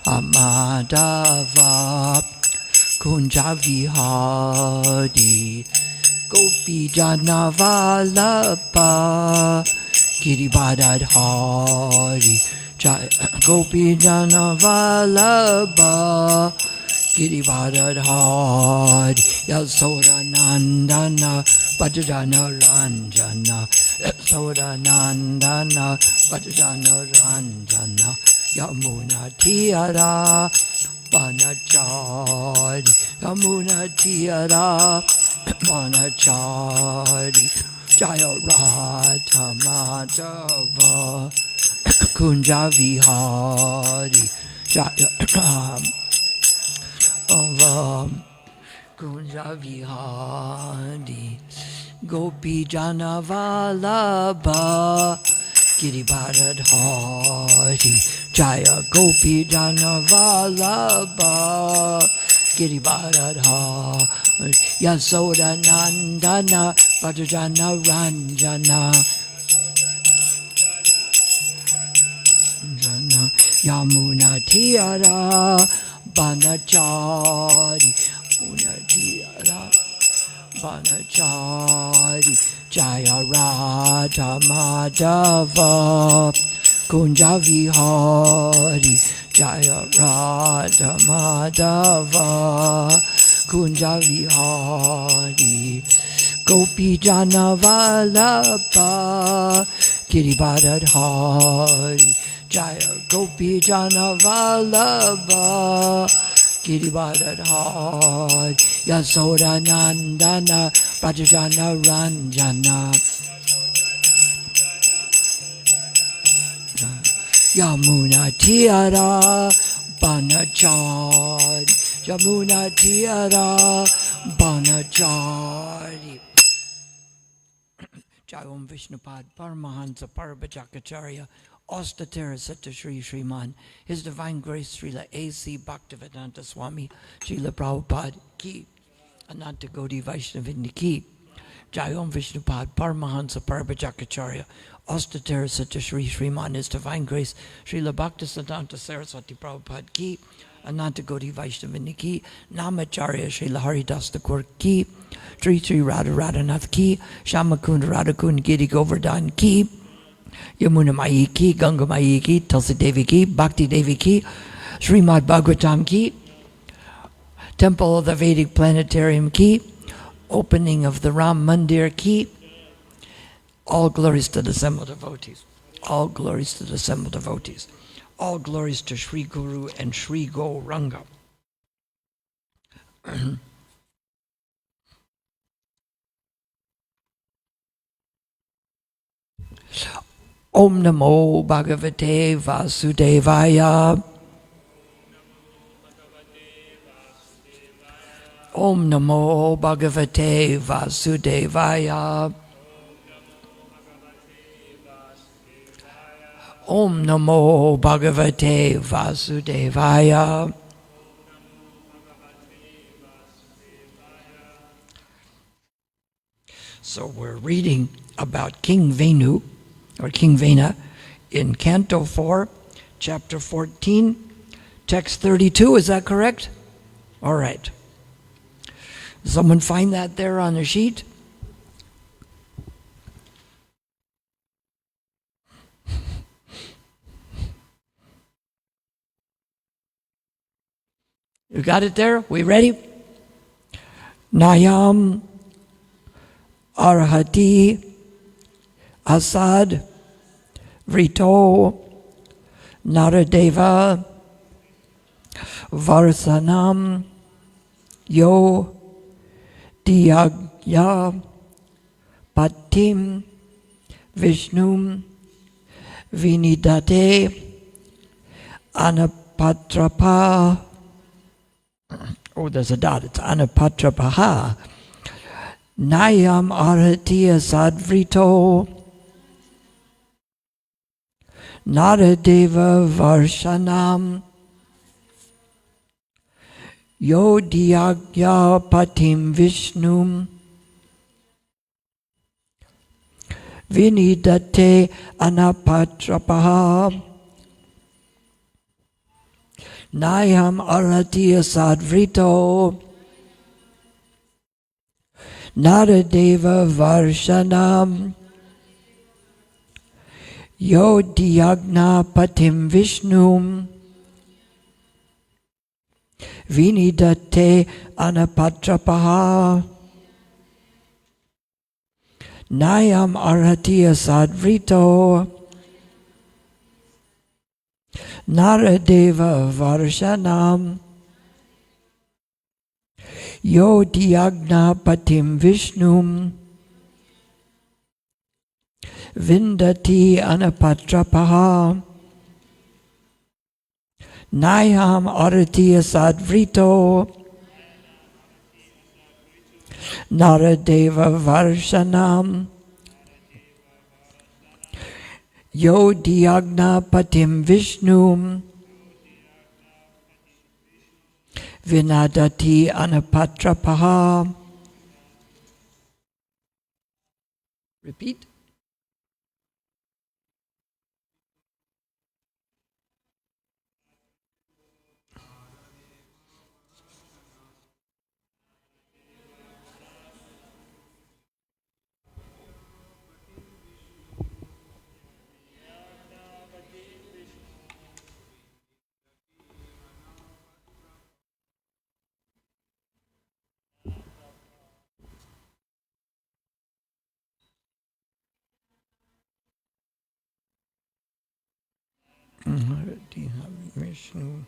Madhava Kunja Vihari Gopi Jana Vallabha Girivardhari Jaya Gopi Jana Vallabha Girivardhari Yasoda Nandana Bhajana Ranjana Yasoda Nandana Bhajana Ranjana Yamuna Tiyara Banachari Yamuna Tiyara Banachari Jaya Radha Madhava Kunja Vihari Jaya Kunja Vihari Gopi Jana Vallabha Girivardhari Jaya Gopi Jana Vallabha Girivardhari Yasoda Nandana Bhajana Ranjana Yamuna Tiyara Banachari Yamuna Tiyara Banachari Jaya Radha Madhava Kunja Vihari Jaya Radha Madhava Kunja Vihari Gopi Jana Vallabha Girivardhari Jaya Gopi Jana Vallabha Girivardhari Yasoda Nandana Bhajana Ranjana Yamuna Tiyara Banachari Yamuna Tiyara Banachari Jai Om Vishnupad Paramahansa Parabhajakacharya Austatara Satta Sri Sriman His Divine Grace Srila A.C. Bhaktivedanta Swami Srila Prabhupada Ki Ananta Gaudiya Vaishnavini Ki Jai Om Vishnupad Paramahansa Parabhajakacharya Austatara Satta Sri Sriman His Divine Grace Srila Bhaktisiddhanta Saraswati Prabhupada Ki Ananta Gaudiya Vaishnavini Ki Namacharya Srila Haridas Thakur Ki Sri Sri Radha Radhanath Ki Shamakund Radhakund Giri Govardhan Ki Yamuna Mai Ki Ganga Mai Ki Tulsi Devi Ki Bhakti Devi Ki Srimad Bhagavatam Ki Temple of the Vedic Planetarium Ki Opening of the Ram Mandir Ki. All glories to the assembled devotees. All glories to the assembled devotees. All glories to Sri Guru and Sri Gauranga. Om Namo Bhagavate Vasudevaya. Om Namo Bhagavate Vasudevaya. Om Namo Bhagavate Vasudevaya. So we're reading about King Venu, or King Vena, in Canto 4, Chapter 14, Text 32. Is that correct? All right. Someone find that there on the sheet? You got it there? We ready? Nayam Arhati Asad Vrito Naradeva Varsanam Yo Diyagya Patim Vishnum Vinidate Anapatrapa. Oh, there's a dot. It's Anapatrapaha. Nayam Arhati Asadvrito Naradeva Varshanam Yodhyagya Patim Vishnum Vinidate Anapatrapaha. Nayam aratiya sadvrito Naradeva Varshanam Yodhyagna Patim Vishnum Vinidate Anapatrapaha Nayam Aratiya Sadvrito Naradeva Varshanam Yodhyagna Patim Vishnum Vindati Anapatrapaha Nayam Aratiya Sadvrito Naradeva Varshanam Yodhyagna Patim Vishnum Vinadati Anapatrapaha. Repeat. Vishnu.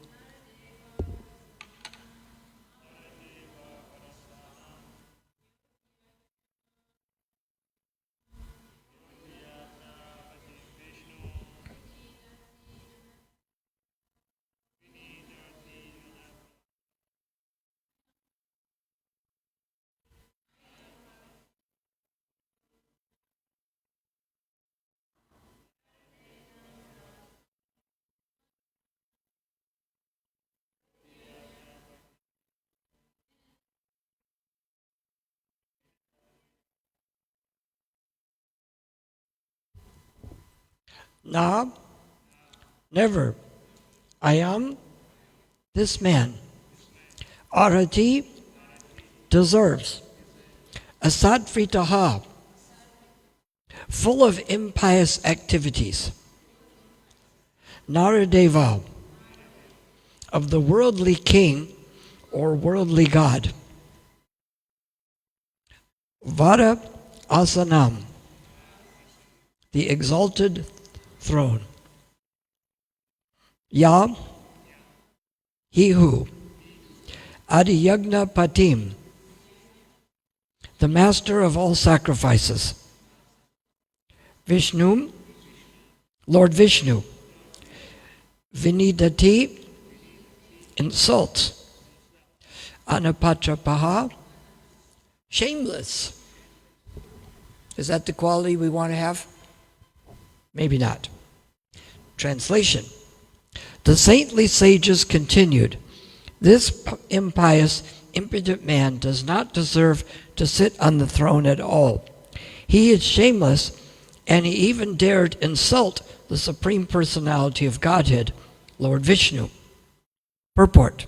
Now, never. I am this man. Arati deserves. Asadvritaha, full of impious activities. Naradeva, of the worldly king or worldly god. Vara asanam, the exalted throne. Ya, he who. Adiyagna patim, the master of all sacrifices. Vishnu, Lord Vishnu. Vinidati, insults. Anapatrapaha, shameless. Is that the quality we want to have? Maybe not. Translation. The saintly sages continued, this impious, impudent man does not deserve to sit on the throne at all. He is shameless, and he even dared insult the Supreme Personality of Godhead, Lord Vishnu. Purport.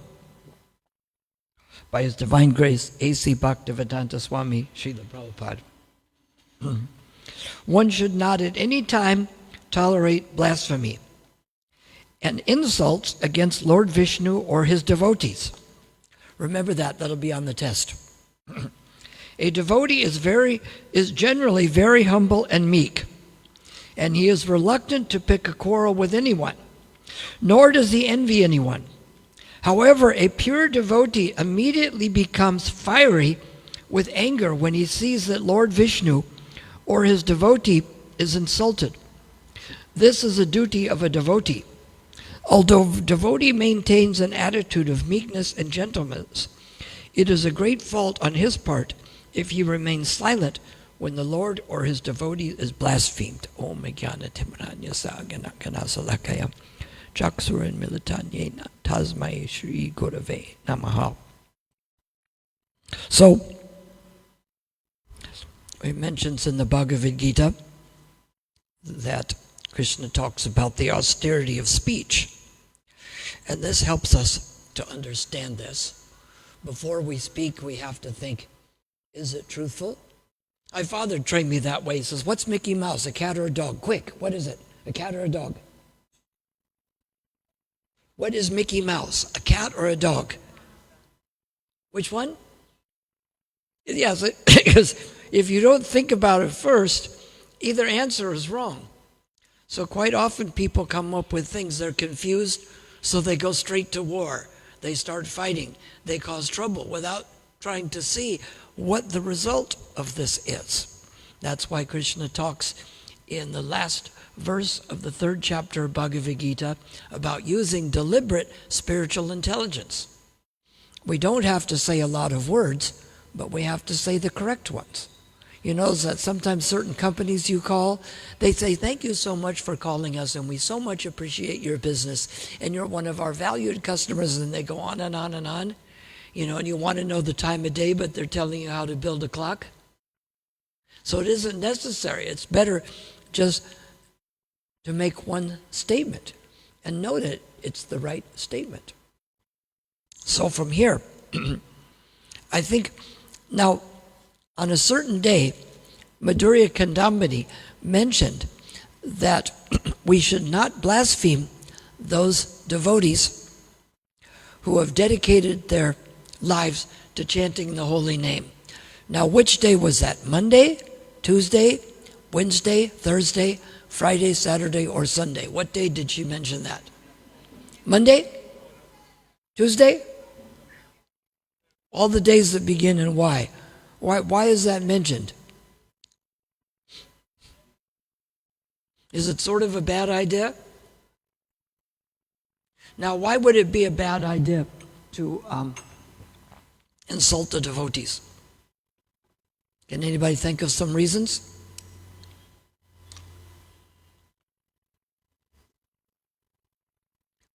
By His Divine Grace, A.C. Bhaktivedanta Swami, Srila Prabhupada. One should not at any time tolerate blasphemy and insults against Lord Vishnu or his devotees. Remember that, that'll be on the test. A devotee is generally very humble and meek, and he is reluctant to pick a quarrel with anyone, nor does he envy anyone. However, a pure devotee immediately becomes fiery with anger when he sees that Lord Vishnu or his devotee is insulted. This is a duty of a devotee. Although a devotee maintains an attitude of meekness and gentleness, it is a great fault on his part if he remains silent when the Lord or his devotee is blasphemed. Om Jnana Timranya Sagana Kanasalakaya Chaksuran Militanyena Tasmai Shri Gurave Namaha. So, it mentions in the Bhagavad Gita that Krishna talks about the austerity of speech. And this helps us to understand this. Before we speak, we have to think, is it truthful? My father trained me that way. He says, what's Mickey Mouse, a cat or a dog? Quick, what is it? A cat or a dog? What is Mickey Mouse, a cat or a dog? Which one? Yes, because if you don't think about it first, either answer is wrong. So quite often people come up with things, they're confused, so they go straight to war. They start fighting. They cause trouble without trying to see what the result of this is. That's why Krishna talks in the last verse of the 3rd chapter of Bhagavad Gita about using deliberate spiritual intelligence. We don't have to say a lot of words, but we have to say the correct ones. You know that sometimes certain companies you call, they say, thank you so much for calling us, and we so much appreciate your business, and you're one of our valued customers, and they go on and on and on. You know, and you want to know the time of day, but they're telling you how to build a clock. So it isn't necessary. It's better just to make one statement and know that it's the right statement. So from here, I think, now, on a certain day, Madhurya Kandambini mentioned that we should not blaspheme those devotees who have dedicated their lives to chanting the holy name. Now, which day was that? Monday, Tuesday, Wednesday, Thursday, Friday, Saturday, or Sunday? What day did she mention that? Monday? Tuesday? All the days that begin in Y. Why is that mentioned? Is it sort of a bad idea? Now, why would it be a bad idea to insult the devotees? Can anybody think of some reasons?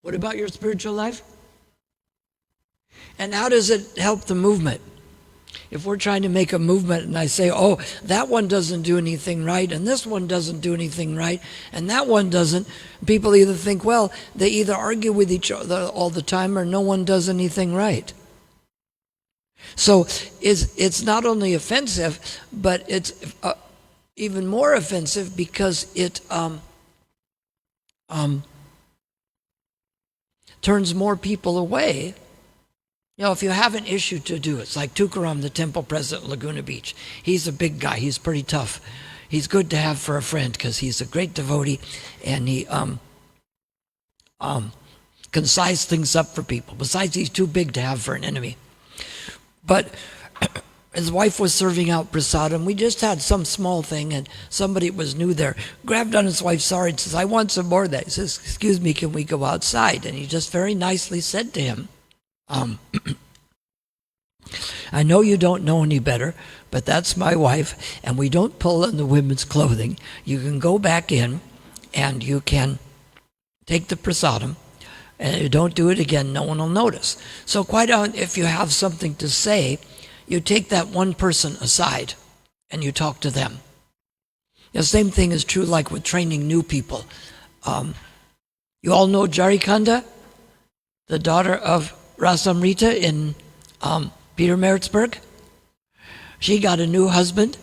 What about your spiritual life? And how does it help the movement? If we're trying to make a movement and I say, oh, that one doesn't do anything right, and this one doesn't do anything right, and that one doesn't, people either think, well, they either argue with each other all the time or no one does anything right. So it's not only offensive, but it's even more offensive because it turns more people away. You know, if you have an issue to do, it's like Tukaram, the temple president of Laguna Beach. He's a big guy. He's pretty tough. He's good to have for a friend because he's a great devotee, and he can size things up for people. Besides, he's too big to have for an enemy. But his wife was serving out prasadam. We just had some small thing, and somebody was new there grabbed on his wife's arm and says, I want some more of that. He says, excuse me, can we go outside? And he just very nicely said to him, I know you don't know any better, but that's my wife, and we don't pull on the women's clothing. You can go back in, and you can take the prasadam, and if you don't do it again, no one will notice. So quite often, if you have something to say, you take that one person aside, and you talk to them. The same thing is true like with training new people. You all know Jarikanda, the daughter of Rasamrita in Peter Maritzburg. She got a new husband,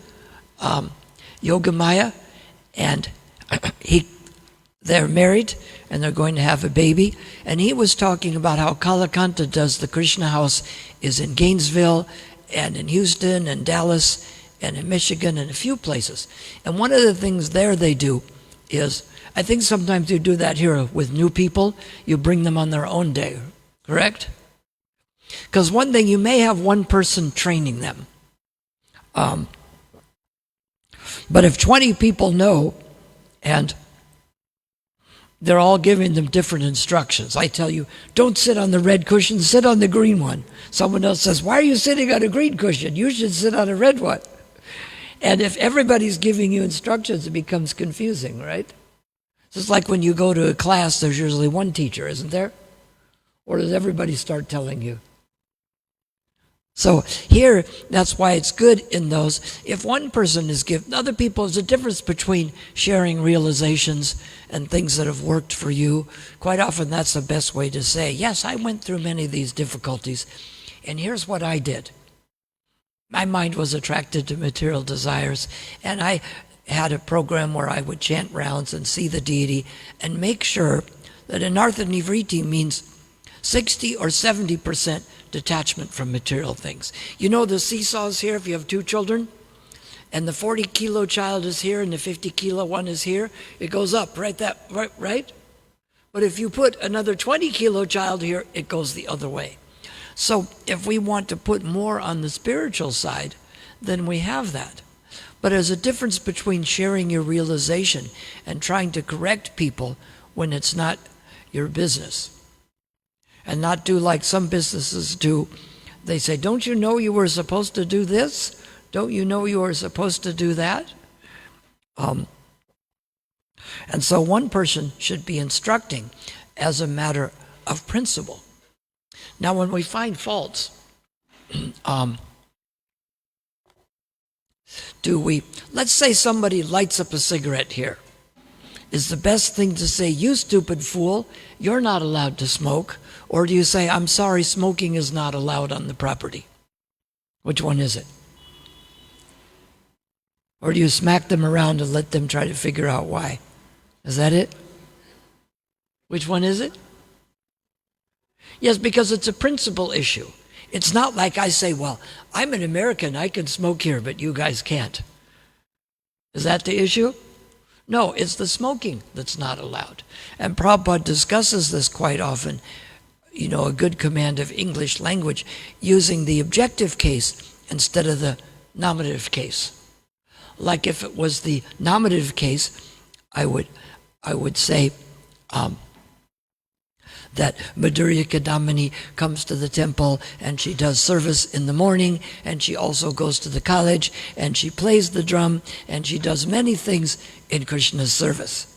Yogamaya, and they're married, and they're going to have a baby. And he was talking about how Kalakanta does the Krishna house is in Gainesville, and in Houston, and Dallas, and in Michigan, and a few places. And one of the things there they do is, I think sometimes you do that here with new people, you bring them on their own day, correct? Because one thing, you may have one person training them. But if 20 people know, and they're all giving them different instructions. I tell you, don't sit on the red cushion, sit on the green one. Someone else says, why are you sitting on a green cushion? You should sit on a red one. And if everybody's giving you instructions, it becomes confusing, right? It's just like when you go to a class, there's usually one teacher, isn't there? Or does everybody start telling you? So here, that's why it's good in those. If one person is given, other people, there's a difference between sharing realizations and things that have worked for you. Quite often that's the best way to say, yes, I went through many of these difficulties, and here's what I did. My mind was attracted to material desires, and I had a program where I would chant rounds and see the deity and make sure that anartha nivriti means 60 or 70% detachment from material things. You know the seesaws here, if you have two children, and the 40-kilo child is here and the 50-kilo one is here, it goes up, right? Right? But if you put another 20-kilo child here, it goes the other way. So if we want to put more on the spiritual side, then we have that. But there's a difference between sharing your realization and trying to correct people when it's not your business. And not do like some businesses do. They say, don't you know you were supposed to do this? Don't you know you were supposed to do that? And so one person should be instructing as a matter of principle. Now when we find faults, let's say somebody lights up a cigarette here. Is the best thing to say, you stupid fool, you're not allowed to smoke? Or do you say, I'm sorry, smoking is not allowed on the property? Which one is it? Or do you smack them around and let them try to figure out why? Is that it? Which one is it? Yes, because it's a principle issue. It's not like I say, well, I'm an American, I can smoke here, but you guys can't. Is that the issue? No, it's the smoking that's not allowed. And Prabhupada discusses this quite often, you know, a good command of English language, using the objective case instead of the nominative case. Like if it was the nominative case, I would say that Madhurya Kadamini comes to the temple and she does service in the morning, and she also goes to the college and she plays the drum and she does many things in Krishna's service.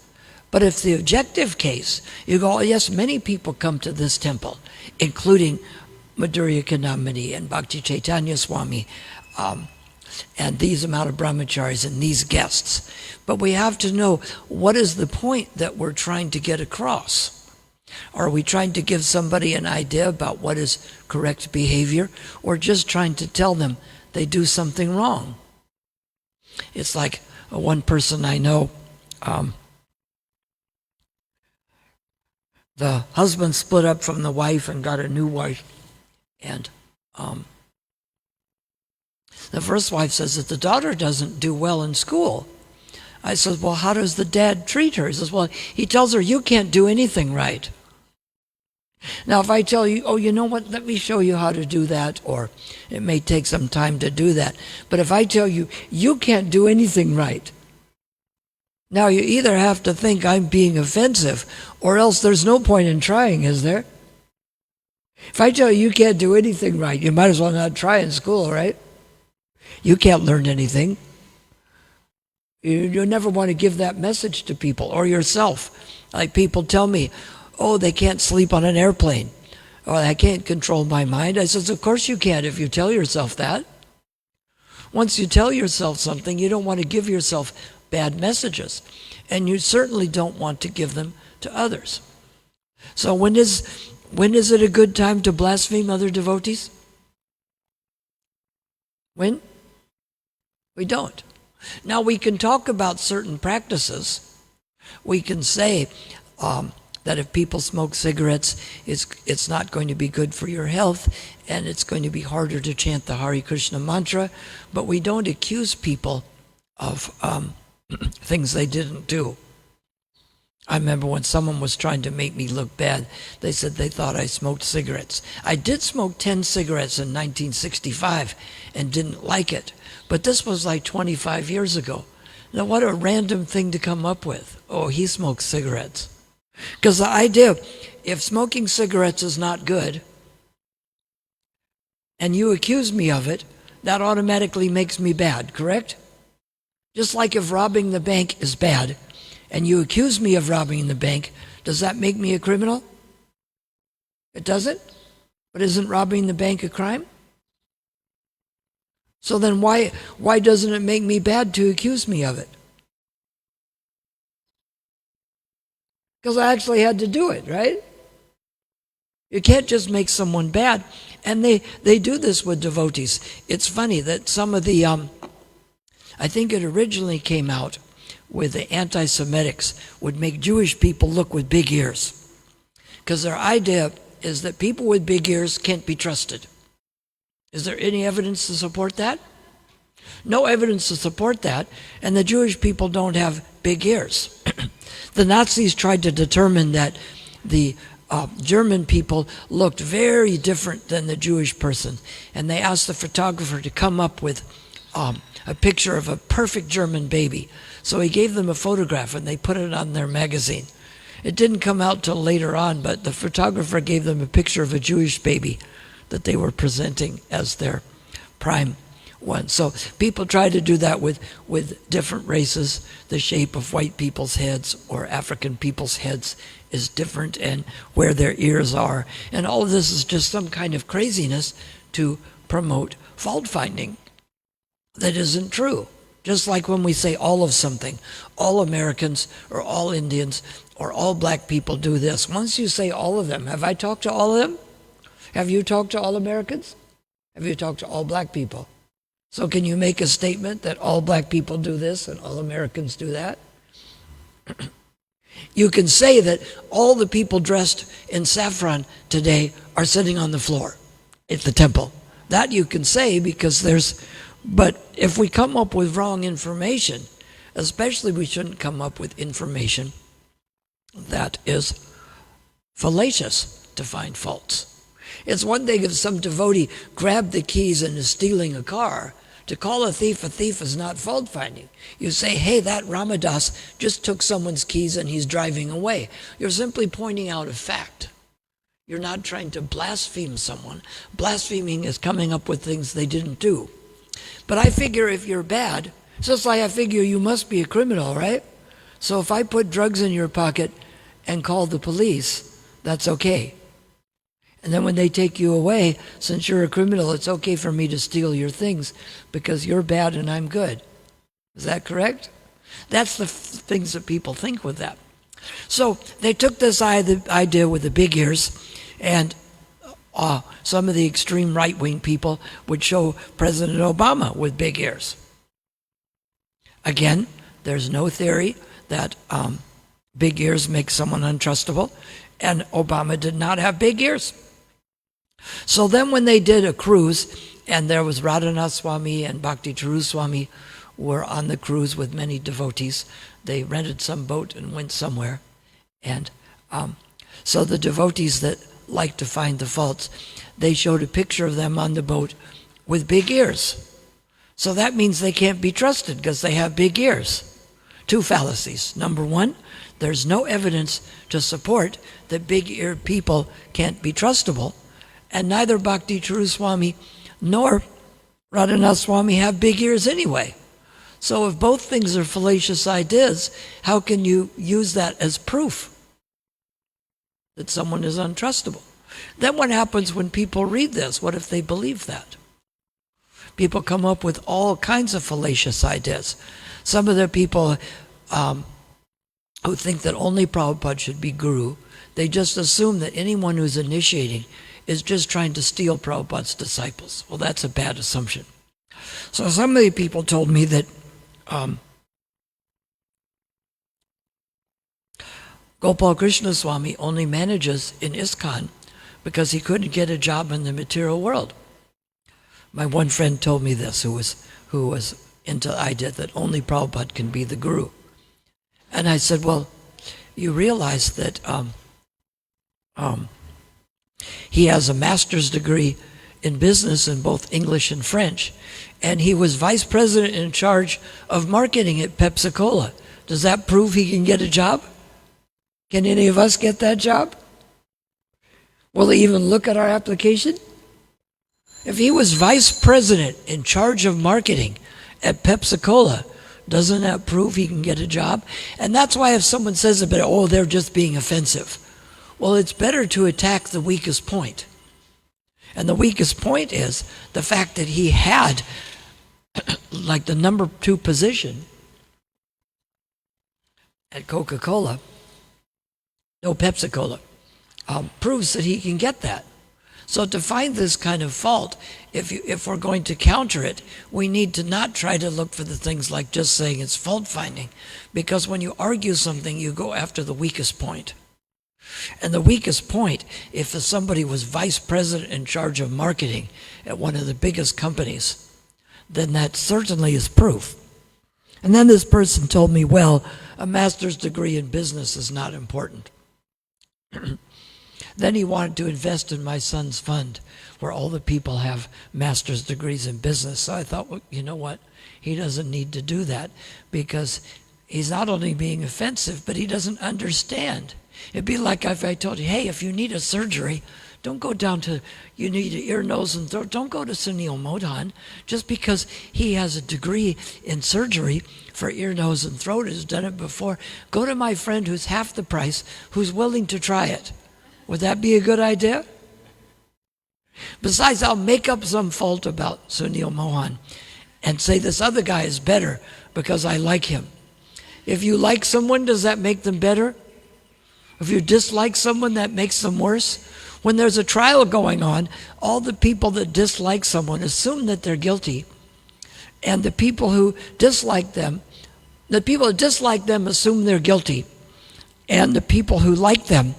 But if the objective case, you go, oh, yes, many people come to this temple, including Madhurya Kadamini and Bhakti Chaitanya Swami, and these amount of brahmacharis and these guests. But we have to know, what is the point that we're trying to get across? Are we trying to give somebody an idea about what is correct behavior, or just trying to tell them they do something wrong? It's like one person I know, the husband split up from the wife and got a new wife, and the first wife says that the daughter doesn't do well in school. I said, well, how does the dad treat her? He says, well, he tells her, you can't do anything right. Now, if I tell you, oh, you know what, let me show you how to do that, or it may take some time to do that. But if I tell you, you can't do anything right, now you either have to think I'm being offensive, or else there's no point in trying, is there? If I tell you can't do anything right, you might as well not try in school, right? You can't learn anything. You never want to give that message to people or yourself. Like people tell me, oh, they can't sleep on an airplane, or I can't control my mind. I says, of course you can't if you tell yourself that. Once you tell yourself something, you don't want to give yourself bad messages, and you certainly don't want to give them to others. So when is it a good time to blaspheme other devotees? When? We don't. Now we can talk about certain practices. We can say that if people smoke cigarettes, it's not going to be good for your health, and it's going to be harder to chant the Hare Krishna mantra, but we don't accuse people of things they didn't do. I remember when someone was trying to make me look bad, they said they thought I smoked cigarettes. I did smoke 10 cigarettes in 1965 and didn't like it, but this was like 25 years ago. Now what a random thing to come up with. Oh, he smokes cigarettes. Because the idea, if smoking cigarettes is not good, and you accuse me of it, that automatically makes me bad, correct? Just like if robbing the bank is bad, and you accuse me of robbing the bank, does that make me a criminal? It doesn't? But isn't robbing the bank a crime? So then why doesn't it make me bad to accuse me of it? Because I actually had to do it, right? You can't just make someone bad. And they do this with devotees. It's funny that some of the, I think it originally came out with the anti-Semitics would make Jewish people look with big ears. Because their idea is that people with big ears can't be trusted. Is there any evidence to support that? No evidence to support that, and the Jewish people don't have big ears. The Nazis tried to determine that the German people looked very different than the Jewish person, and they asked the photographer to come up with a picture of a perfect German baby. So he gave them a photograph, and they put it on their magazine. It didn't come out till later on, but the photographer gave them a picture of a Jewish baby that they were presenting as their prime one. So people try to do that with different races. The shape of white people's heads or African people's heads is different, and where their ears are. And all of this is just some kind of craziness to promote fault finding that isn't true. Just like when we say all of something, all Americans or all Indians or all black people do this. Once you say all of them, have I talked to all of them? Have you talked to all Americans? Have you talked to all black people? So can you make a statement that all black people do this and all Americans do that? You can say that all the people dressed in saffron today are sitting on the floor at the temple. That you can say because but if we come up with wrong information, especially we shouldn't come up with information that is fallacious to find faults. It's one thing if some devotee grabbed the keys and is stealing a car. To call a thief is not fault finding. You say, hey, that Ramadas just took someone's keys and he's driving away. You're simply pointing out a fact. You're not trying to blaspheme someone. Blaspheming is coming up with things they didn't do. But I figure if you're bad, it's just like I figure you must be a criminal, right? So if I put drugs in your pocket and call the police, that's okay. And then when they take you away, since you're a criminal, it's okay for me to steal your things because you're bad and I'm good. Is that correct? That's the things that people think with that. So they took this idea with the big ears, and some of the extreme right-wing people would show President Obama with big ears. Again, there's no theory that big ears make someone untrustable, and Obama did not have big ears. So then when they did a cruise, and there was Radhanath Swami and Bhakti Charu Swami were on the cruise with many devotees. They rented some boat and went somewhere. And so the devotees that like to find the faults, they showed a picture of them on the boat with big ears. So that means they can't be trusted because they have big ears. Two fallacies. Number one, there's no evidence to support that big-eared people can't be trustable. And neither Bhakti Charu Swami nor Radhanath Swami have big ears anyway. So if both things are fallacious ideas, how can you use that as proof that someone is untrustable? Then what happens when people read this? What if they believe that? People come up with all kinds of fallacious ideas. Some of the people who think that only Prabhupada should be guru, they just assume that anyone who's initiating is just trying to steal Prabhupada's disciples. Well, that's a bad assumption. So some of the people told me that Gopal Krishna Swami only manages in ISKCON because he couldn't get a job in the material world. My one friend told me this, who was into the idea that only Prabhupada can be the guru. And I said, well, you realize that he has a master's degree in business in both English and French, and he was vice president in charge of marketing at Pepsi-Cola. Does that prove he can get a job? Can any of us get that job? Will he even look at our application? If he was vice president in charge of marketing at Pepsi-Cola, doesn't that prove he can get a job? And that's why if someone says about, oh, they're just being offensive. Well, it's better to attack the weakest point. And the weakest point is the fact that he had like the number 2 position at Coca-Cola, no, Pepsi-Cola, proves that he can get that. So to find this kind of fault, if we're going to counter it, we need to not try to look for the things like just saying it's fault finding, because when you argue something, you go after the weakest point. And the weakest point, if somebody was vice president in charge of marketing at one of the biggest companies, then that certainly is proof. And then this person told me, well, a master's degree in business is not important. Then he wanted to invest in my son's fund, where all the people have master's degrees in business. So I thought, well, you know what? He doesn't need to do that, because he's not only being offensive, but he doesn't understand. It'd be like if I told you, hey, if you need a surgery, don't go down to, you need an ear, nose, and throat. Don't go to Sunil Modan. Just because he has a degree in surgery for ear, nose, and throat, has done it before. Go to my friend who's half the price, who's willing to try it. Would that be a good idea? Besides, I'll make up some fault about Sunil Mohan and say this other guy is better because I like him. If you like someone, does that make them better? If you dislike someone, that makes them worse? When there's a trial going on, all the people that dislike someone assume that they're guilty. And the people who dislike them, the people who dislike them assume they're guilty. And the people who like them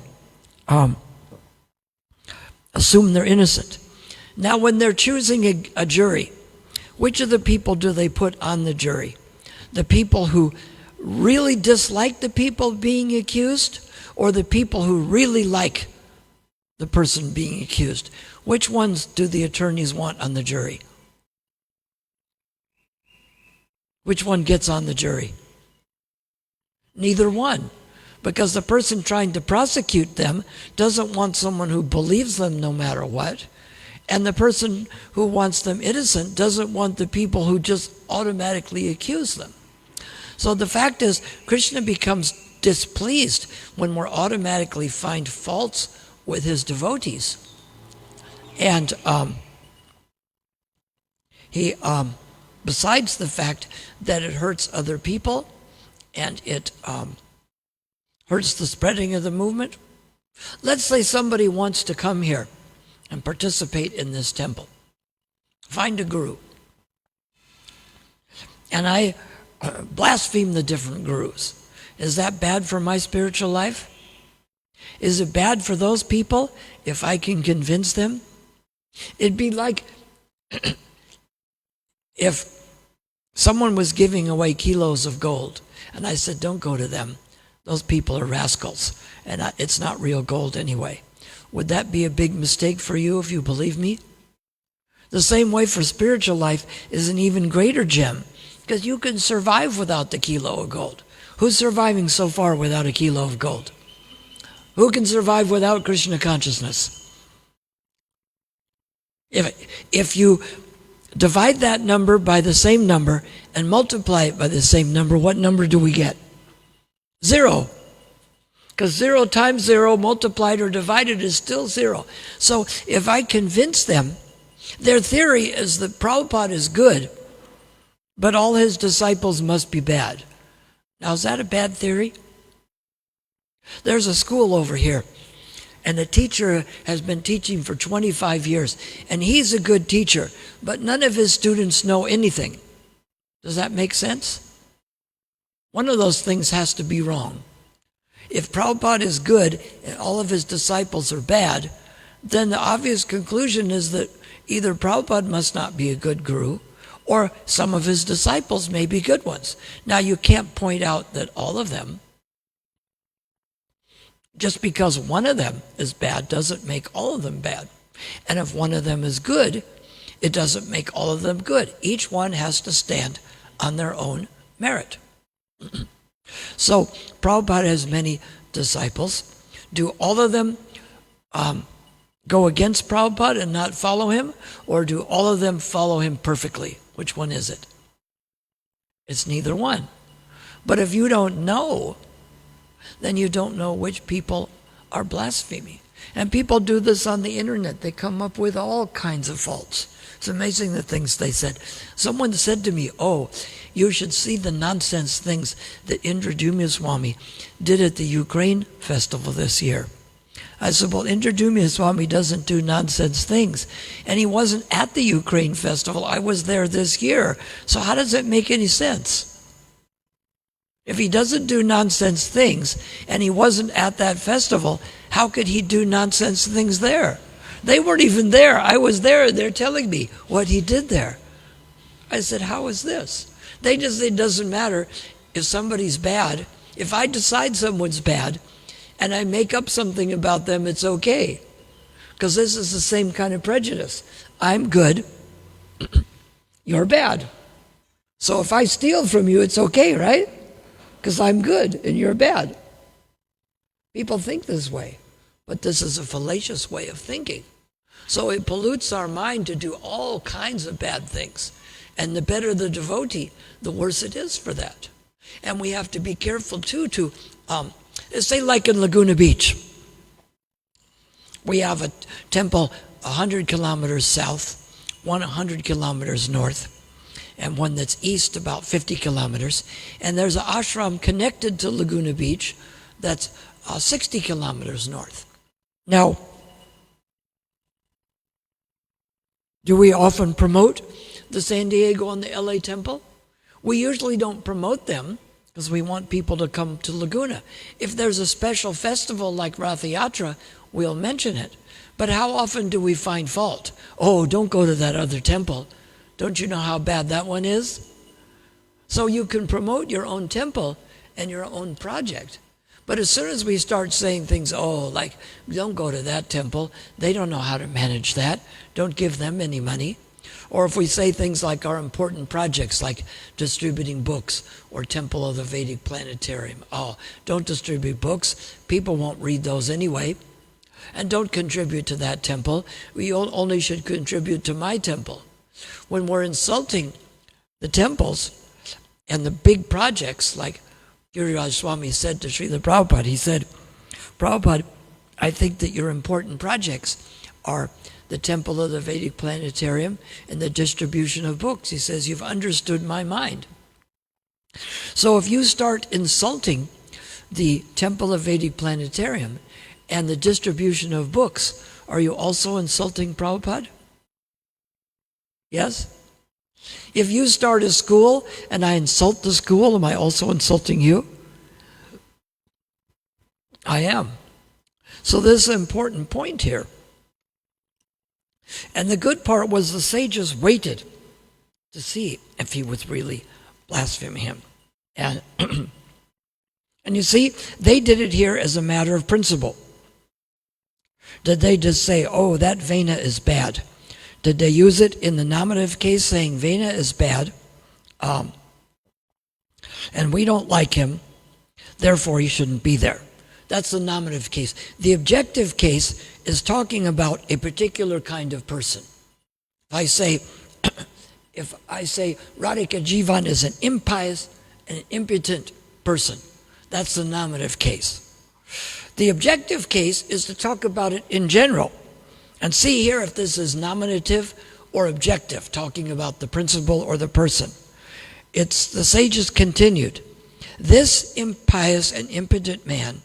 assume they're innocent. Now, when they're choosing a jury, which of the people do they put on the jury? The people who really dislike the people being accused, or the people who really like the person being accused? Which ones do the attorneys want on the jury? Which one gets on the jury? Neither one. Because the person trying to prosecute them doesn't want someone who believes them no matter what. And the person who wants them innocent doesn't want the people who just automatically accuse them. So the fact is, Krishna becomes displeased when we're automatically find faults with his devotees. And he, besides the fact that it hurts other people and it hurts the spreading of the movement. Let's say somebody wants to come here and participate in this temple. Find a guru. And I blaspheme the different gurus. Is that bad for my spiritual life? Is it bad for those people if I can convince them? It'd be like if someone was giving away kilos of gold and I said, don't go to them. Those people are rascals, and it's not real gold anyway. Would that be a big mistake for you if you believe me? The same way for spiritual life is an even greater gem, because you can survive without the kilo of gold. Who's surviving so far without a kilo of gold? Who can survive without Krishna consciousness? If you divide that number by the same number and multiply it by the same number, what number do we get? 0. Because 0 times 0 multiplied or divided is still 0. So if I convince them, their theory is that Prabhupada is good, but all his disciples must be bad. Now, is that a bad theory? There's a school over here, and the teacher has been teaching for 25 years, and he's a good teacher, but none of his students know anything. Does that make sense? One of those things has to be wrong. If Prabhupada is good and all of his disciples are bad, then the obvious conclusion is that either Prabhupada must not be a good guru, or some of his disciples may be good ones. Now, you can't point out that all of them, just because one of them is bad doesn't make all of them bad. And if one of them is good, it doesn't make all of them good. Each one has to stand on their own merit. So, Prabhupada has many disciples. Do all of them go against Prabhupada and not follow him? Or do all of them follow him perfectly? Which one is it? It's neither one. But if you don't know, then you don't know which people are blaspheming. And people do this on the internet. They come up with all kinds of faults. It's amazing the things they said. Someone said to me, oh, you should see the nonsense things that Indra Swami did at the Ukraine festival this year. I said, well, Indra Swami doesn't do nonsense things. And he wasn't at the Ukraine festival. I was there this year. So how does it make any sense? If he doesn't do nonsense things and he wasn't at that festival, how could he do nonsense things there? They weren't even there. I was there. They're telling me what he did there. I said, how is this? They just say it doesn't matter if somebody's bad. If I decide someone's bad and I make up something about them, it's okay. Because this is the same kind of prejudice. I'm good. You're bad. So if I steal from you, it's okay, right? Because I'm good and you're bad. People think this way. But this is a fallacious way of thinking. So it pollutes our mind to do all kinds of bad things. And the better the devotee, the worse it is for that. And we have to be careful too to, say like in Laguna Beach, we have a temple 100 kilometers south, one 100 kilometers north, and one that's east about 50 kilometers. And there's an ashram connected to Laguna Beach that's 60 kilometers north. Now, do we often promote the San Diego and the LA temple? We usually don't promote them because we want people to come to Laguna. If there's a special festival like Rath Yatra, we'll mention it. But how often do we find fault? Oh, don't go to that other temple. Don't you know how bad that one is? So you can promote your own temple and your own project. But as soon as we start saying things, oh, like, don't go to that temple, they don't know how to manage that, don't give them any money. Or if we say things like our important projects, like distributing books or Temple of the Vedic Planetarium, oh, don't distribute books, people won't read those anyway. And don't contribute to that temple, we only should contribute to my temple. When we're insulting the temples and the big projects, like Giriraj Swami said to Srila Prabhupada, he said, Prabhupada, I think that your important projects are the Temple of the Vedic Planetarium and the distribution of books. He says, you've understood my mind. So if you start insulting the Temple of Vedic Planetarium and the distribution of books, are you also insulting Prabhupada? Yes? If you start a school and I insult the school, am I also insulting you? I am. So this is an important point here. And the good part was the sages waited to see if he was really blaspheming him. And, and you see, they did it here as a matter of principle. Did they just say, oh, that Vena is bad? Did they use it in the nominative case saying Vena is bad, and we don't like him, therefore he shouldn't be there? That's the nominative case. The objective case is talking about a particular kind of person. If I say Radhika Jivan is an impious and an impotent person, that's the nominative case. The objective case is to talk about it in general. And see here if this is nominative or objective, talking about the principle or the person. It's the sages continued. This impious and impotent man,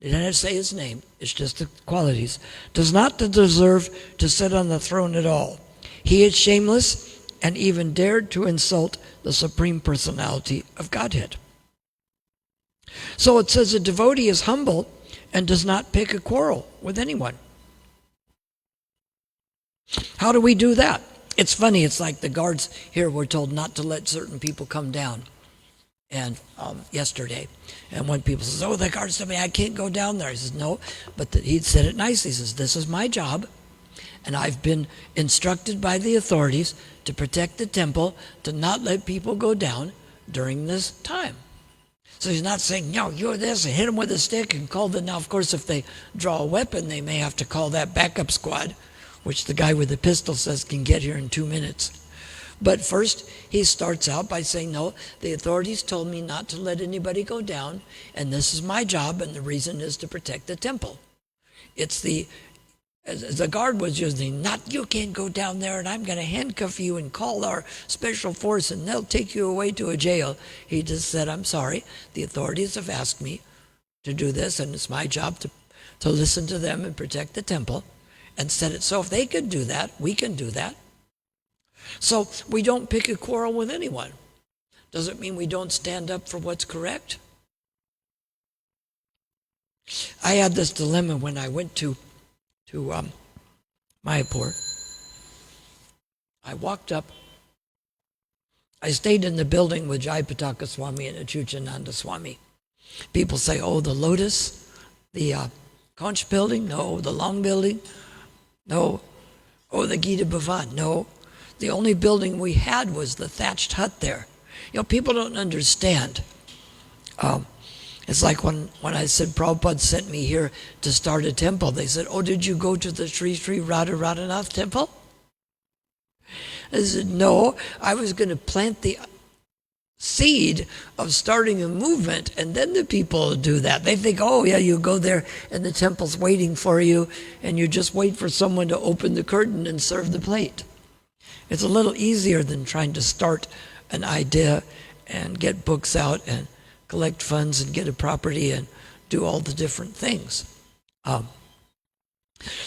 they didn't say his name, it's just the qualities, does not deserve to sit on the throne at all. He is shameless and even dared to insult the Supreme Personality of Godhead. So it says a devotee is humble and does not pick a quarrel with anyone. How do we do that? It's funny, it's like the guards here were told not to let certain people come down and yesterday. And when people says, oh, the guards told me I can't go down there. He says, no, but he said it nice. He says, this is my job, and I've been instructed by the authorities to protect the temple, to not let people go down during this time. So he's not saying, no, you're this, and hit him with a stick and call the, now of course if they draw a weapon, they may have to call that backup squad, which the guy with the pistol says can get here in 2 minutes. But first, he starts out by saying, no, the authorities told me not to let anybody go down, and this is my job, and the reason is to protect the temple. It's the as the guard was using, not you can't go down there and I'm going to handcuff you and call our special force and they'll take you away to a jail. He just said, I'm sorry, the authorities have asked me to do this and it's my job to listen to them and protect the temple, and said it. So if they could do that, we can do that. So we don't pick a quarrel with anyone. Does it mean we don't stand up for what's correct? I had this dilemma when I went to Mayapur. I walked up. I stayed in the building with Jayapataka Swami and Achuchananda Swami. People say, oh, the Lotus, the Conch building? No. The Long building? No. Oh, the Gita Bhavan? No. The only building we had was the thatched hut there. You know, people don't understand. It's like when I said Prabhupada sent me here to start a temple, they said, oh, did you go to the Sri Sri Radharanath temple? I said, no, I was going to plant the seed of starting a movement, and then the people do that. They think, oh, yeah, you go there and the temple's waiting for you, and you just wait for someone to open the curtain and serve the plate. It's a little easier than trying to start an idea and get books out and collect funds and get a property and do all the different things.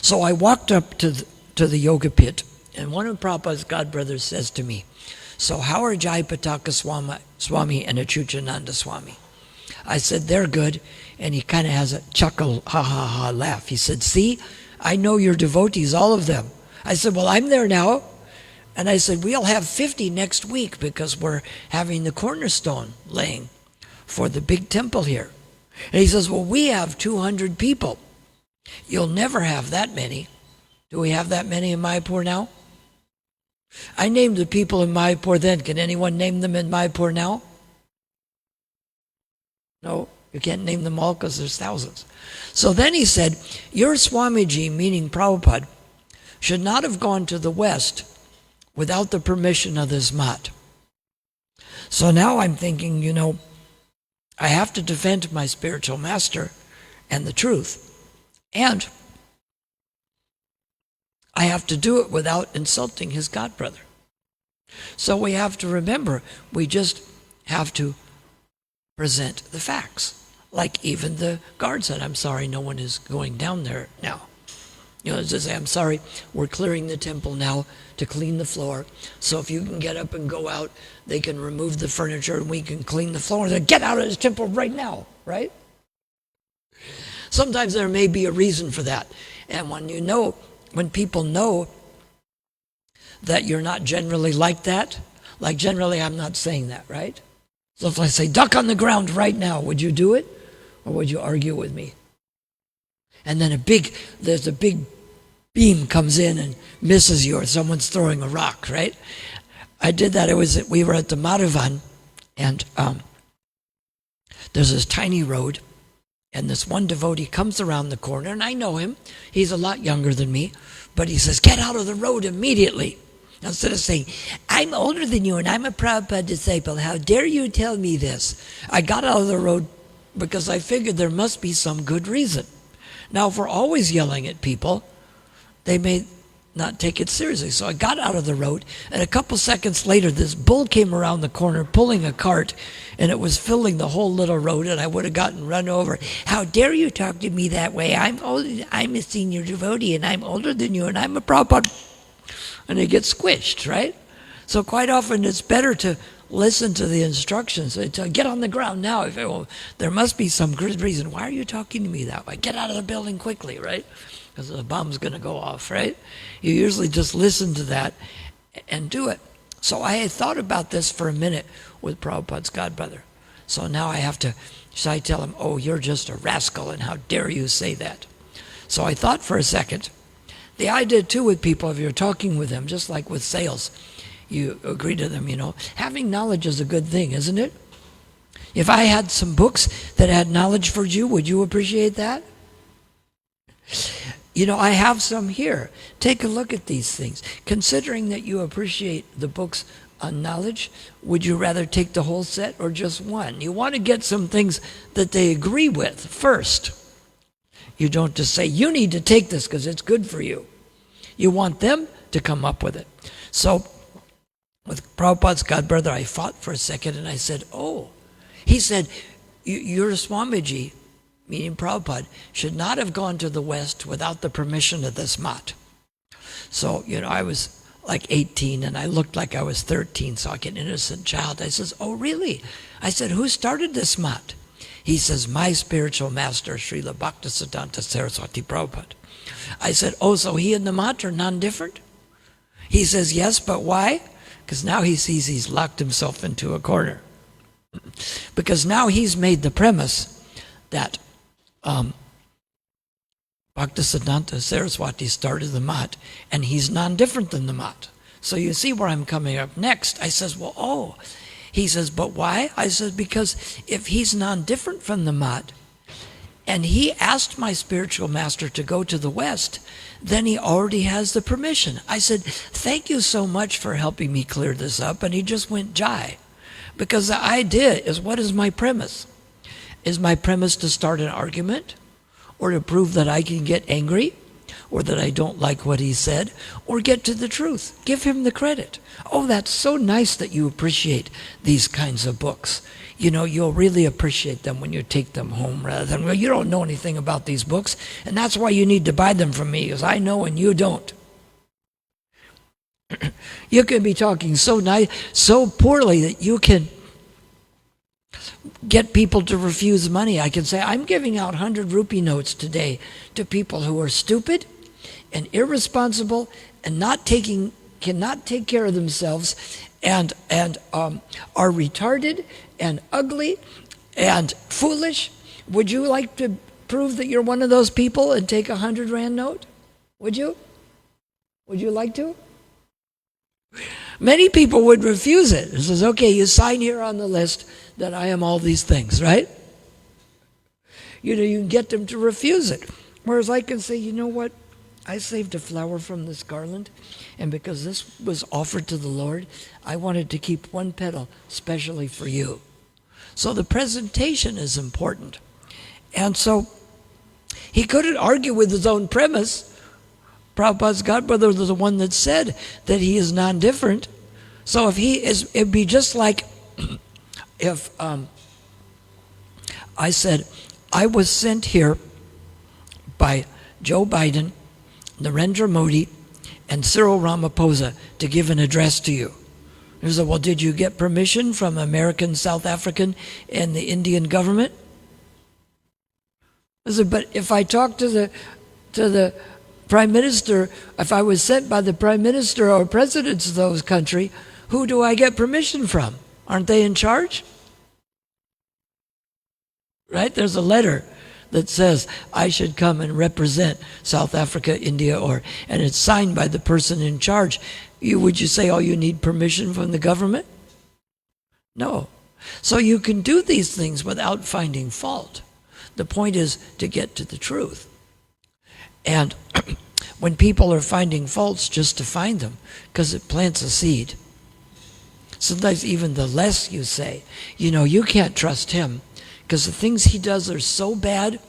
So I walked up to the yoga pit, and one of Prabhupada's godbrothers says to me, so how are Jayapataka Swami and Achuchananda Swami? I said, they're good. And he kind of has a chuckle, ha ha ha, laugh. He said, see, I know your devotees, all of them. I said, well, I'm there now. And I said, we'll have 50 next week because we're having the cornerstone laying for the big temple here. And he says, well, we have 200 people. You'll never have that many. Do we have that many in Mayapur now? I named the people in Mayapur then. Can anyone name them in Mayapur now? No, you can't name them all because there's thousands. So then he said, your Swamiji, meaning Prabhupada, should not have gone to the West without the permission of this mat. So now I'm thinking, you know, I have to defend my spiritual master and the truth. And I have to do it without insulting his godbrother. So we have to remember, we just have to present the facts. Like even the guard said, I'm sorry, no one is going down there now. You know, just say, I'm sorry, we're clearing the temple now to clean the floor. So if you can get up and go out, they can remove the furniture and we can clean the floor. They get out of this temple right now, right? Sometimes there may be a reason for that. And when people know that you're not generally like that, like generally I'm not saying that, right? So if I say, duck on the ground right now, would you do it? Or would you argue with me? And then there's a big beam comes in and misses you, or someone's throwing a rock, right? I did that. We were at the Madhavan, and there's this tiny road, and this one devotee comes around the corner, and I know him. He's a lot younger than me, but he says, get out of the road immediately. Instead of saying, I'm older than you and I'm a Prabhupada disciple, how dare you tell me this? I got out of the road because I figured there must be some good reason. Now, if we're always yelling at people, they may not take it seriously. So I got out of the road, and a couple seconds later, this bull came around the corner pulling a cart, and it was filling the whole little road, and I would have gotten run over. How dare you talk to me that way? I'm a senior devotee, and I'm older than you, and I'm a Prabhupada. And they get squished, right? So quite often it's better to listen to the instructions. They tell, get on the ground now. Well, there must be some good reason. Why are you talking to me that way? Get out of the building quickly, right? Because the bomb's going to go off, right? You usually just listen to that and do it. So I had thought about this for a minute with Prabhupada's godbrother. So now I have to, should I tell him, oh, you're just a rascal, and how dare you say that? So I thought for a second. The idea too with people, if you're talking with them, just like with sales, you agree to them, you know. Having knowledge is a good thing, isn't it? If I had some books that had knowledge for you, would you appreciate that? You know, I have some here. Take a look at these things. Considering that you appreciate the books on knowledge, would you rather take the whole set or just one? You want to get some things that they agree with first. You don't just say, you need to take this because it's good for you. You want them to come up with it. So with Prabhupada's godbrother, I fought for a second and I said, oh. He said, your Swamiji, meaning Prabhupada, should not have gone to the West without the permission of this Mat. So, I was like 18 and I looked like I was 13, so like an innocent child. I says, oh, really? I said, who started this Mat? He says, my spiritual master, Srila Bhaktisiddhanta Saraswati Prabhupada. I said, oh, so he and the Mat are non-different? He says, yes, but why? Because now he sees he's locked himself into a corner. Because now he's made the premise that Bhaktisiddhanta Saraswati started the Mat, and he's non-different than the Mat. So you see where I'm coming up next. I says, well, oh. He says, but why? I said, because if he's non-different from the Mat, and he asked my spiritual master to go to the West, then he already has the permission. I said, thank you so much for helping me clear this up. And he just went jai. Because the idea is, what is my premise? Is my premise to start an argument? Or to prove that I can get angry? Or that I don't like what he said? Or get to the truth? Give him the credit. Oh, that's so nice that you appreciate these kinds of books. You'll really appreciate them when you take them home rather than, well, you don't know anything about these books, and that's why you need to buy them from me, because I know and you don't. You can be talking so nice, so poorly that you can get people to refuse money. I can say, I'm giving out 100 rupee notes today to people who are stupid and irresponsible and cannot take care of themselves and are retarded and ugly and foolish. Would you like to prove that you're one of those people and take 100 Rand note? Would you? Would you like to? Many people would refuse it. It says, okay, you sign here on the list that I am all these things, right? You can get them to refuse it. Whereas I can say, you know what? I saved a flower from this garland, and because this was offered to the Lord, I wanted to keep one petal specially for you. So the presentation is important. And so he couldn't argue with his own premise. Prabhupada's godbrother was the one that said that he is non-different. So if he is, it'd be just like if I said, I was sent here by Joe Biden, Narendra Modi, and Cyril Ramaphosa to give an address to you. He said, well, did you get permission from American, South African, and the Indian government? I said, but if I talk to the Prime Minister, if I was sent by the Prime Minister or presidents of those countries, who do I get permission from? Aren't they in charge? Right? There's a letter that says I should come and represent South Africa, India, and it's signed by the person in charge. Would you say, oh, you need permission from the government? No. So you can do these things without finding fault. The point is to get to the truth. And when people are finding faults, just to find them, because it plants a seed. Sometimes even the less you say, you can't trust him, because the things he does are so bad,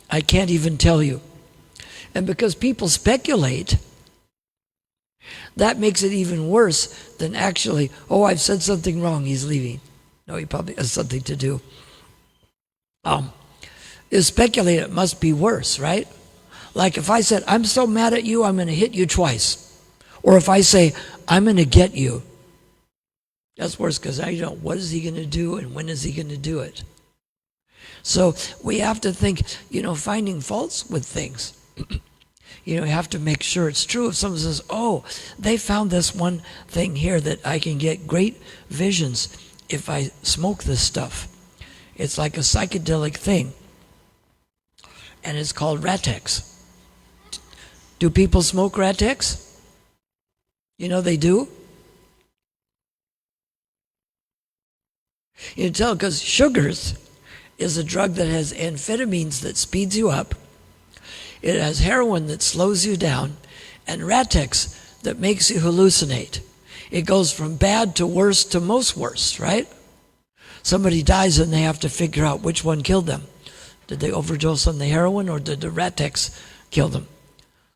I can't even tell you. And because people speculate, that makes it even worse than actually, oh, I've said something wrong, he's leaving. No, he probably has something to do. To speculate, it must be worse, right? Like if I said, I'm so mad at you, I'm going to hit you twice. Or if I say, I'm going to get you. That's worse, because I don't know what is he going to do and when is he going to do it. So we have to think, finding faults with things. You have to make sure it's true. If someone says, oh, they found this one thing here that I can get great visions if I smoke this stuff. It's like a psychedelic thing. And it's called Ratex. Do people smoke Ratex? They do. You can tell because sugars is a drug that has amphetamines that speeds you up. It has heroin that slows you down, and Ratex that makes you hallucinate. It goes from bad to worse to most worst, right? Somebody dies and they have to figure out which one killed them. Did they overdose on the heroin, or did the Ratex kill them?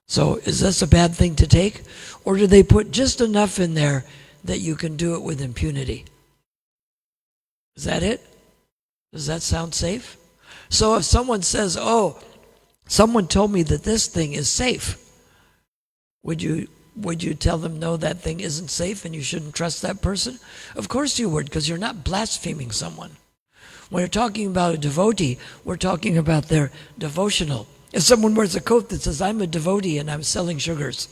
So is this a bad thing to take? Or do they put just enough in there that you can do it with impunity? Is that it? Does that sound safe? So if someone says, oh, someone told me that this thing is safe, would you tell them, no, that thing isn't safe and you shouldn't trust that person? Of course you would, because you're not blaspheming someone. When we're talking about a devotee, we're talking about their devotional. If someone wears a coat that says, I'm a devotee and I'm selling sugars,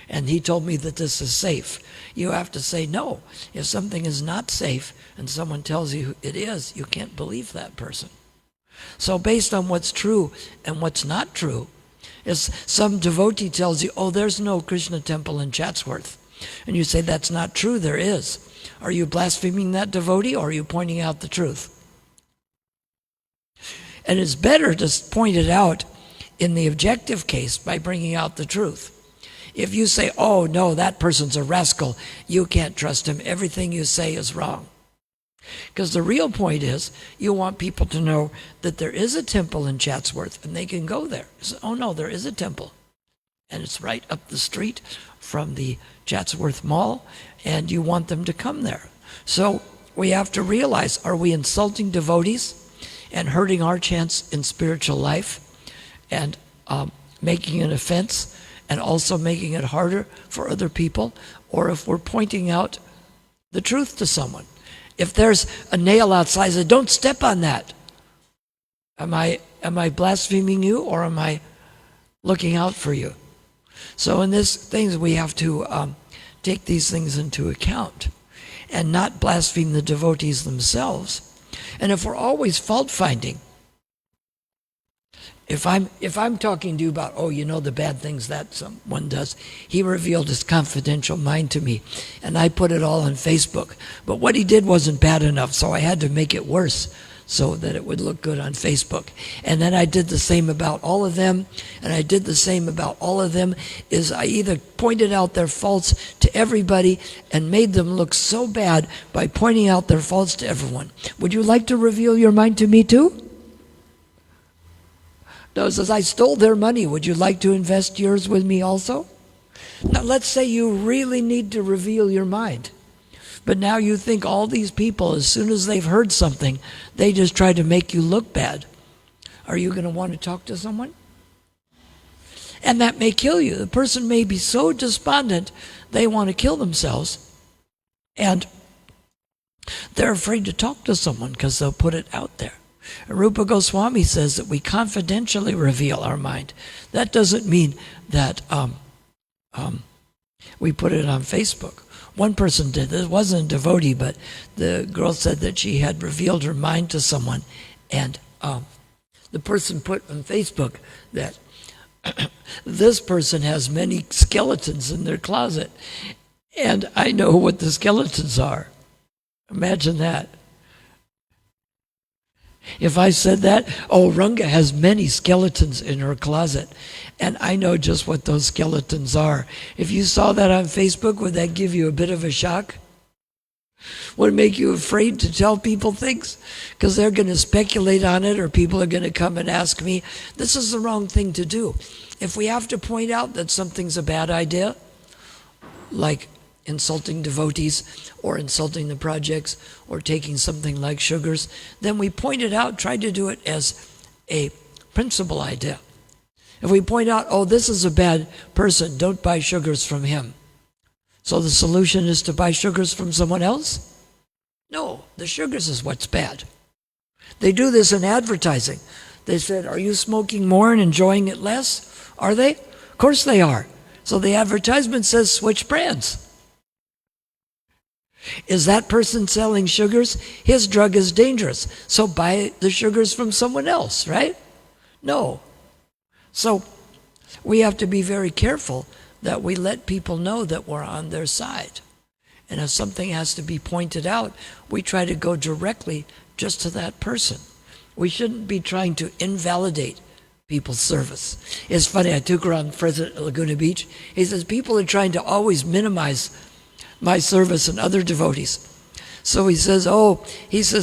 and he told me that this is safe, you have to say no. If something is not safe and someone tells you it is, you can't believe that person. So based on what's true and what's not true, if some devotee tells you, oh, there's no Krishna temple in Chatsworth, and you say that's not true, there is, are you blaspheming that devotee, or are you pointing out the truth? And it's better to point it out in the objective case by bringing out the truth. If you say, oh, no, that person's a rascal, you can't trust him, everything you say is wrong. Because the real point is, you want people to know that there is a temple in Chatsworth, and they can go there. So, oh, no, there is a temple. And it's right up the street from the Chatsworth Mall, and you want them to come there. So we have to realize, are we insulting devotees and hurting our chance in spiritual life, and making an offense, and also making it harder for other people? Or if we're pointing out the truth to someone. If there's a nail outside, say, don't step on that. Am I blaspheming you, or am I looking out for you? So in these things, we have to take these things into account and not blaspheme the devotees themselves. And if we're always fault-finding, if I'm talking to you about, oh, you know, the bad things that someone does, he revealed his confidential mind to me, and I put it all on Facebook. But what he did wasn't bad enough, so I had to make it worse so that it would look good on Facebook. And then I did the same about all of them, and I did the same about all of them, is I either pointed out their faults to everybody and made them look so bad by pointing out their faults to everyone. Would you like to reveal your mind to me too? No, it says, I stole their money. Would you like to invest yours with me also? Now, let's say you really need to reveal your mind. But now you think all these people, as soon as they've heard something, they just try to make you look bad. Are you going to want to talk to someone? And that may kill you. The person may be so despondent, they want to kill themselves. And they're afraid to talk to someone because they'll put it out there. Rupa Goswami says that we confidentially reveal our mind. That doesn't mean that we put it on Facebook. One person did this. It wasn't a devotee, but the girl said that she had revealed her mind to someone, and the person put on Facebook that this person has many skeletons in their closet, and I know what the skeletons are. Imagine that. If I said that, oh, Ranga has many skeletons in her closet, and I know just what those skeletons are. If you saw that on Facebook, would that give you a bit of a shock? Would it make you afraid to tell people things? Because they're going to speculate on it, or people are going to come and ask me. This is the wrong thing to do. If we have to point out that something's a bad idea, like insulting devotees or insulting the projects or taking something like sugars, then we point it out, try to do it as a principal idea. If we point out, oh, this is a bad person, don't buy sugars from him. So the solution is to buy sugars from someone else? No, the sugars is what's bad. They do this in advertising. They said, are you smoking more and enjoying it less? Are they? Of course they are. So the advertisement says switch brands. Is that person selling sugars? His drug is dangerous. So buy the sugars from someone else, right? No. So we have to be very careful that we let people know that we're on their side. And if something has to be pointed out, we try to go directly just to that person. We shouldn't be trying to invalidate people's service. It's funny, I took her on President Laguna Beach. He says, people are trying to always minimize my service and other devotees. So he says,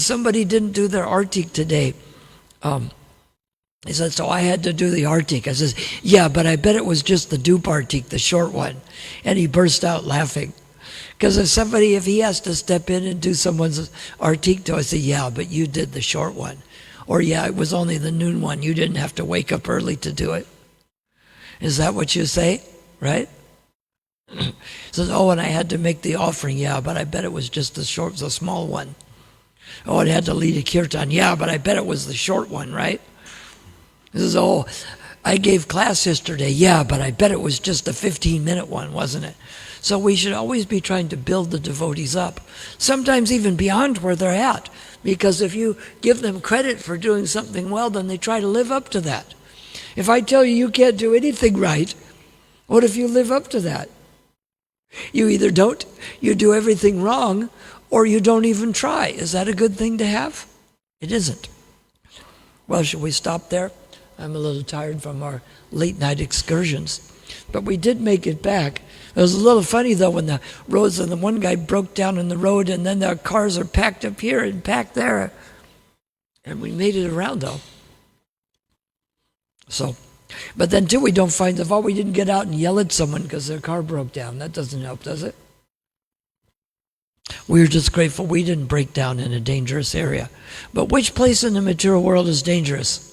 somebody didn't do their artik today. He said, so I had to do the artik. I says, yeah, but I bet it was just the dupe artik, the short one. And he burst out laughing. Because if he has to step in and do someone's artik, I say, yeah, but you did the short one. Or yeah, it was only the noon one. You didn't have to wake up early to do it. Is that what you say? Right? Says, oh, and I had to make the offering. Yeah, but I bet it was just the small one. Oh, and I had to lead a kirtan. Yeah, but I bet it was the short one, right? He says, oh, I gave class yesterday. Yeah, but I bet it was just a 15-minute one, wasn't it? So we should always be trying to build the devotees up, sometimes even beyond where they're at. Because if you give them credit for doing something well, then they try to live up to that. If I tell you you can't do anything right, what if you live up to that? You either don't, you do everything wrong, or you don't even try. Is that a good thing to have? It isn't. Well, should we stop there? I'm a little tired from our late night excursions. But we did make it back. It was a little funny, though, when the roads and the one guy broke down in the road, and then the cars are packed up here and packed there. And we made it around, though. So, but then, too, we don't find the fault. We didn't get out and yell at someone because their car broke down. That doesn't help, does it? We're just grateful we didn't break down in a dangerous area. But which place in the material world is dangerous?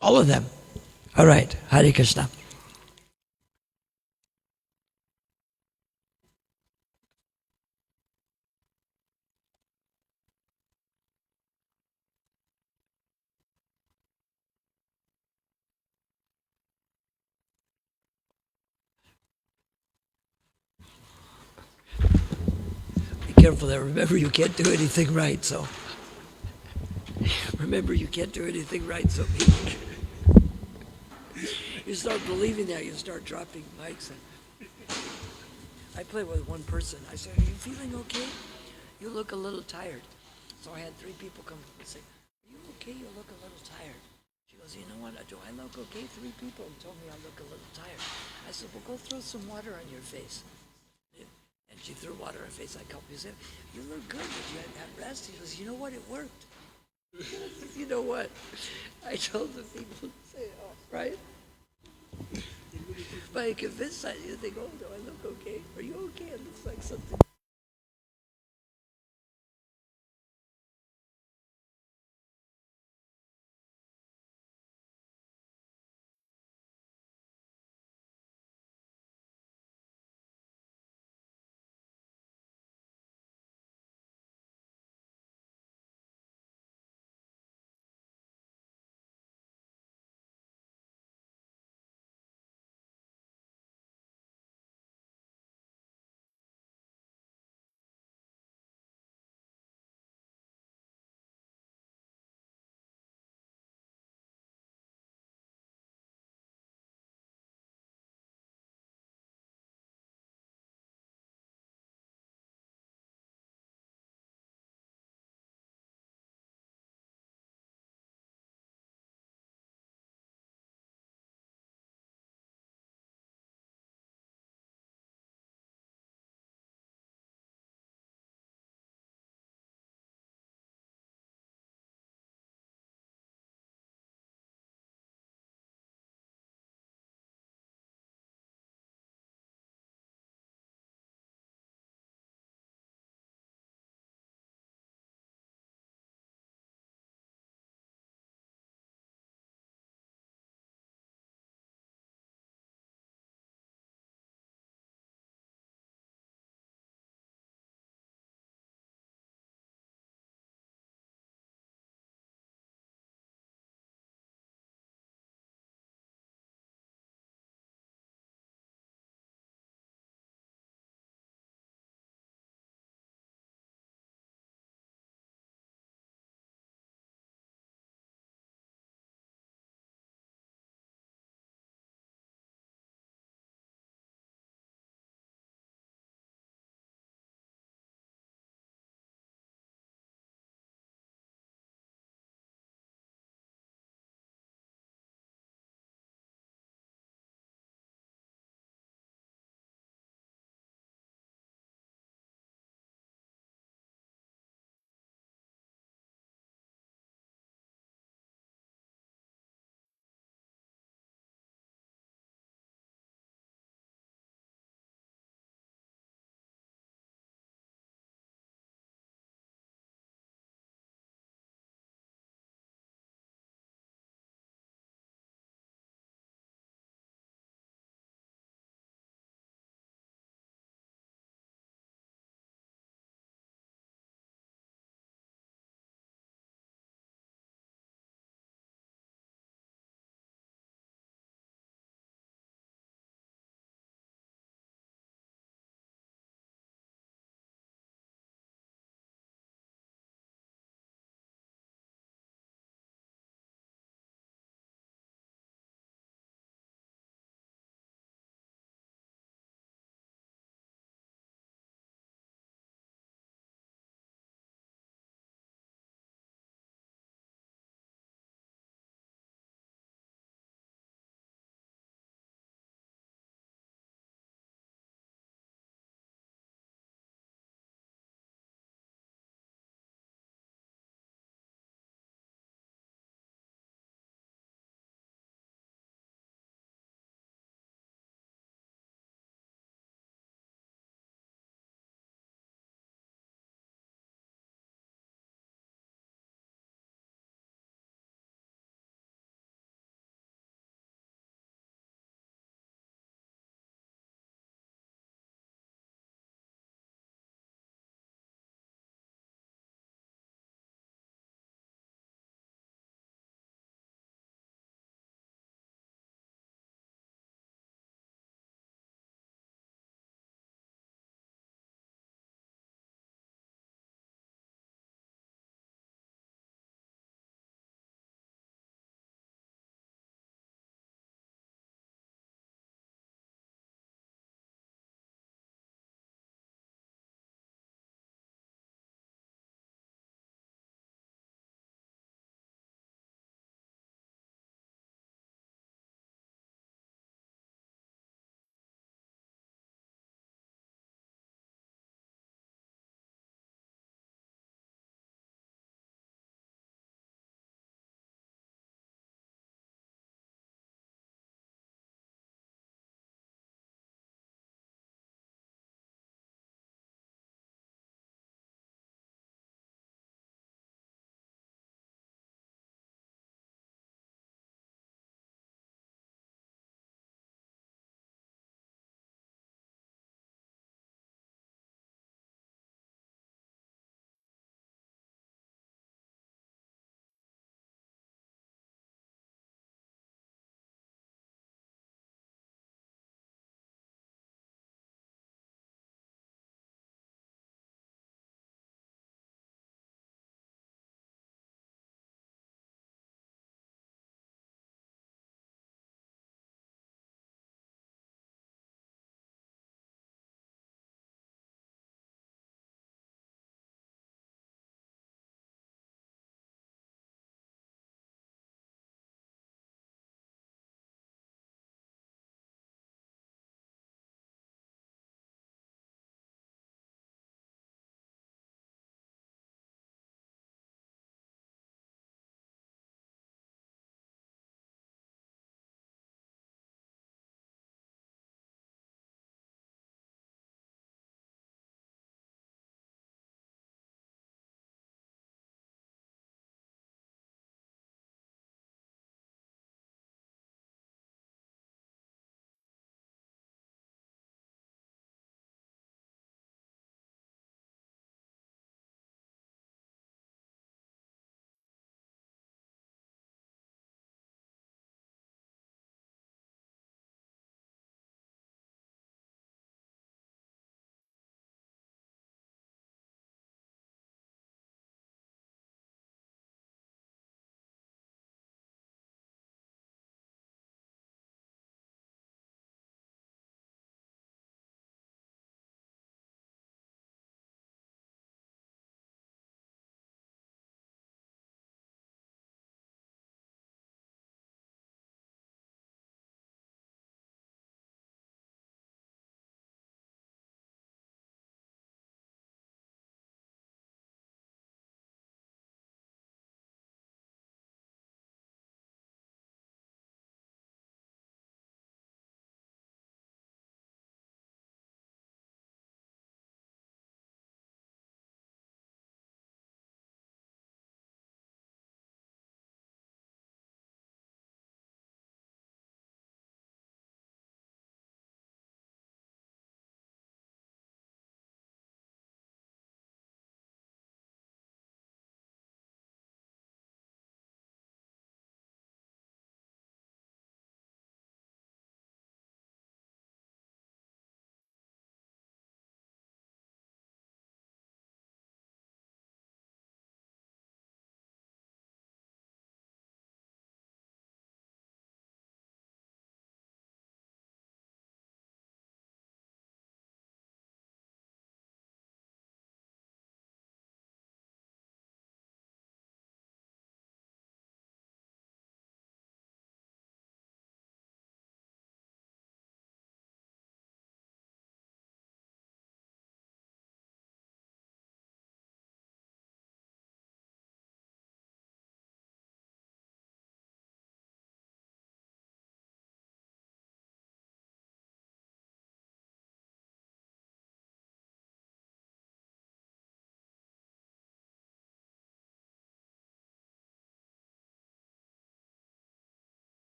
All of them. All right. Hare Krishna. Be careful there. Remember, you can't do anything right, so. Remember, you can't do anything right, so you start believing that, you start dropping mics. I play with one person. I said, are you feeling okay? You look a little tired. So I had 3 people come and say, are you okay? You look a little tired. She goes, you know what? Do I look okay? 3 people told me I look a little tired. I said, well, go throw some water on your face. And she threw water on her face. I called her. She said, you look good. Did you have rest? She goes, you know what? It worked. You know what? I told the people to say, oh, right? But I convinced that you think, oh, do I look okay? Are you okay? It looks like something.